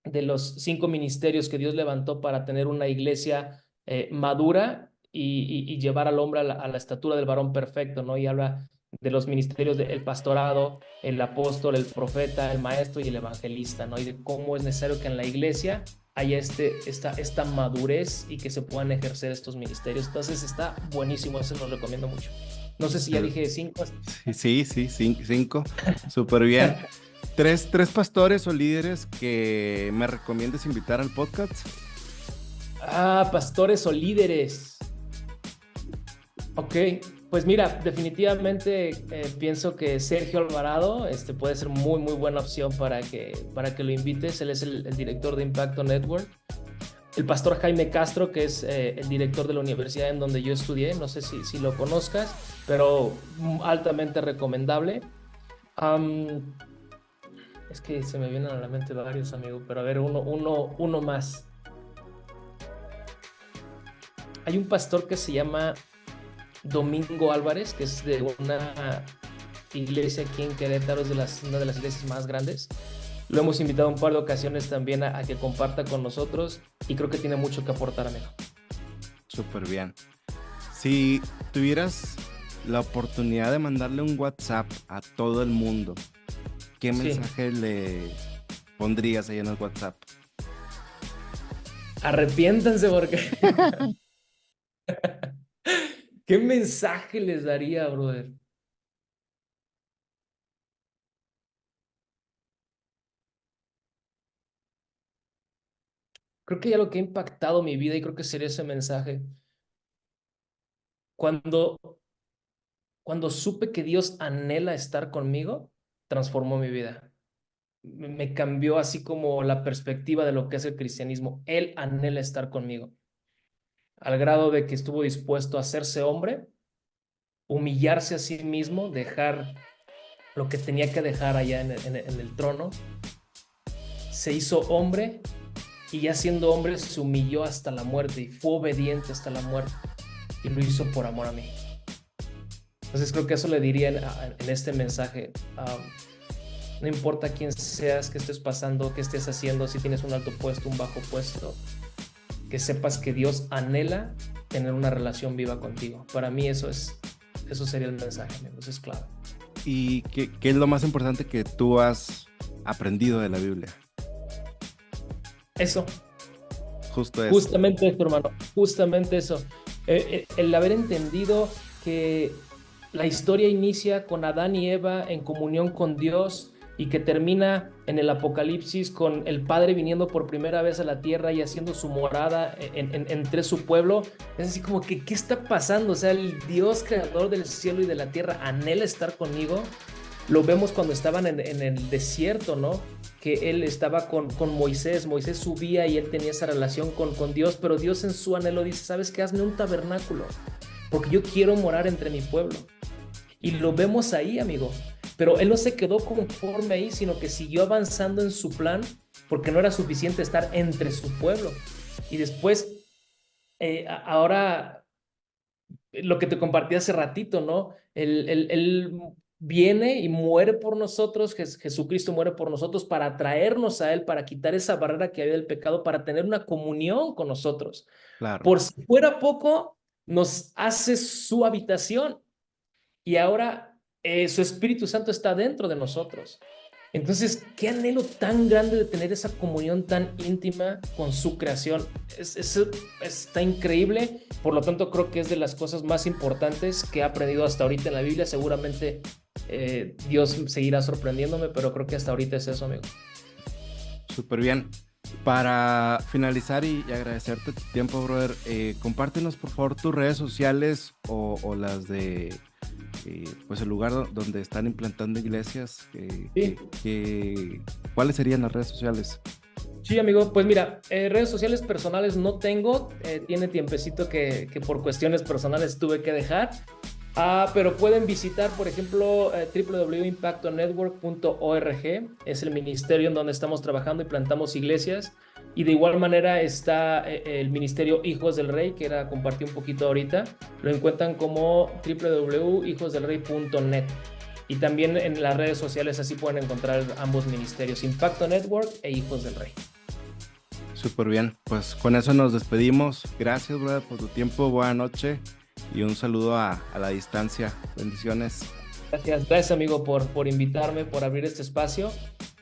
de los 5 ministerios que Dios levantó para tener una iglesia madura y llevar al hombre a la estatura del varón perfecto, ¿no? Y habla de los ministerios del pastorado, el apóstol, el profeta, el maestro y el evangelista, ¿no? Y de cómo es necesario que en la iglesia haya esta madurez y que se puedan ejercer estos ministerios. Entonces está buenísimo, eso lo recomiendo mucho. No sé si ya dije 5. Sí, 5. Súper bien. ¿Tres pastores o líderes que me recomiendes invitar al podcast? Pastores o líderes. Ok, pues mira, definitivamente pienso que Sergio Alvarado puede ser muy, muy buena opción para que lo invites. Él es el director de Impacto Network. El pastor Jaime Castro, que es el director de la universidad en donde yo estudié, no sé si lo conozcas, pero altamente recomendable. Es que se me vienen a la mente varios, amigo, pero a ver, uno más. Hay un pastor que se llama Domingo Álvarez, que es de una iglesia aquí en Querétaro, es una de las iglesias más grandes. Lo hemos invitado un par de ocasiones también a que comparta con nosotros y creo que tiene mucho que aportar, amigo. Súper bien. Si tuvieras la oportunidad de mandarle un WhatsApp a todo el mundo, ¿qué mensaje le pondrías ahí en el WhatsApp? Arrepiéntanse porque... ¿Qué mensaje les daría, brother? Creo que ya lo que ha impactado mi vida y creo que sería ese mensaje. Cuando supe que Dios anhela estar conmigo, transformó mi vida. Me cambió así como la perspectiva de lo que es el cristianismo. Él anhela estar conmigo, al grado de que estuvo dispuesto a hacerse hombre, humillarse a sí mismo, dejar lo que tenía que dejar allá en el trono. Se hizo hombre y ya siendo hombre se humilló hasta la muerte y fue obediente hasta la muerte y lo hizo por amor a mí. Entonces creo que eso le diría en este mensaje. No importa quién seas, qué estés pasando, qué estés haciendo, si tienes un alto puesto, un bajo puesto, que sepas que Dios anhela tener una relación viva contigo. Para mí eso sería el mensaje, amigos, es clave. ¿Y qué es lo más importante que tú has aprendido de la Biblia? Eso. Justo eso. Justamente esto, hermano, justamente eso. El haber entendido que la historia inicia con Adán y Eva en comunión con Dios y que termina en el Apocalipsis con el Padre viniendo por primera vez a la tierra y haciendo su morada entre su pueblo. Es así como que, ¿qué está pasando? O sea, el Dios creador del cielo y de la tierra anhela estar conmigo. Lo vemos cuando estaban en el desierto, ¿no? Que él estaba con Moisés. Moisés subía y él tenía esa relación con Dios, pero Dios en su anhelo dice, ¿sabes qué? Hazme un tabernáculo, porque yo quiero morar entre mi pueblo. Y lo vemos ahí, amigo. pero él no se quedó conforme ahí, sino que siguió avanzando en su plan porque no era suficiente estar entre su pueblo. Y después, ahora, lo que te compartí hace ratito, ¿no? Él viene y muere por nosotros, Jesucristo muere por nosotros para traernos a Él, para quitar esa barrera que había del pecado, para tener una comunión con nosotros. Claro. Por si fuera poco, nos hace su habitación y ahora su Espíritu Santo está dentro de nosotros. Entonces, qué anhelo tan grande de tener esa comunión tan íntima con su creación. Está increíble, por lo tanto creo que es de las cosas más importantes que he aprendido hasta ahorita en la Biblia. Seguramente Dios seguirá sorprendiéndome, pero creo que hasta ahorita es eso, amigo. Súper bien. Para finalizar y agradecerte tu tiempo, brother, compártenos por favor tus redes sociales o las de pues el lugar donde están implantando iglesias. Sí. ¿Cuáles serían las redes sociales? Sí, amigo, pues mira, redes sociales personales no tengo, tiene tiempecito que por cuestiones personales tuve que dejar, pero pueden visitar, por ejemplo, www.impactonetwork.org, es el ministerio en donde estamos trabajando y plantamos iglesias, y de igual manera está el ministerio Hijos del Rey, que compartí un poquito ahorita, lo encuentran como www.hijosdelrey.net. Y también en las redes sociales así pueden encontrar ambos ministerios, Impacto Network e Hijos del Rey. Súper bien, pues con eso nos despedimos. Gracias, brother, por tu tiempo, buena noche y un saludo a la distancia. Bendiciones. Gracias amigo por invitarme, por abrir este espacio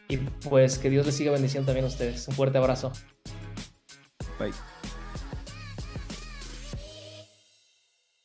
y pues que Dios les siga bendiciendo también a ustedes. Un fuerte abrazo. Bye.